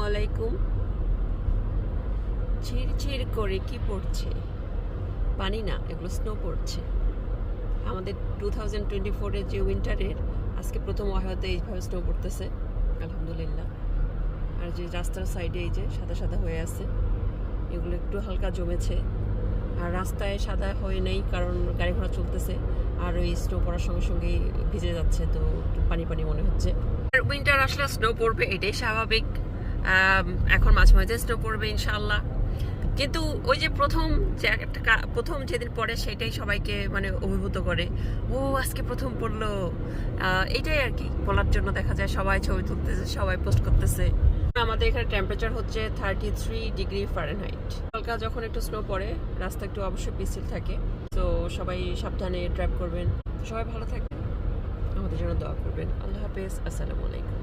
আলাইকুম। ঝিরঝির করে কি পড়ছে? পানি না, এগুলো স্নো পড়ছে। আমাদের 2024-এর যে উইন্টারের আজকে প্রথম ওয়াহাতে এইভাবে স্নো পড়তেছে, আলহামদুলিল্লাহ। আর যে রাস্তার সাইডে এই যে সাদা সাদা হয়ে আছে, এগুলো একটু হালকা জমেছে। আর রাস্তায় সাদা হয়ে নেই কারণ গাড়ি ঘোড়া চলতেছে, আর ওই স্নো পড়ার সঙ্গে সঙ্গেই ভিজে যাচ্ছে, তো একটু পানি পানি মনে হচ্ছে। আর উইন্টার আসলে স্নো পড়বে, এটাই স্বাভাবিক। এখন মাঝে মাঝে স্নো পড়বে ইনশাআল্লাহ। কিন্তু ওই যে প্রথম যেদিন পড়ে সেটাই সবাইকে মানে অভিভূত করে, ও আজকে প্রথম পড়লো। এইটাই আর কি বলার জন্য দেখা যায় সবাই ছবি তুলতেছে, সবাই পোস্ট করতেছে। আমাদের এখানে টেম্পারেচার হচ্ছে 33°F। হালকা যখন একটু স্নো পড়ে রাস্তা একটু অবশ্যই পিচ্ছিল থাকে, তো সবাই সাবধানে ড্রাইভ করবেন। সবাই ভালো থাকবেন, আমাদের জন্য দোয়া করবেন। আল্লাহ হাফেজ, আসসালামু আলাইকুম।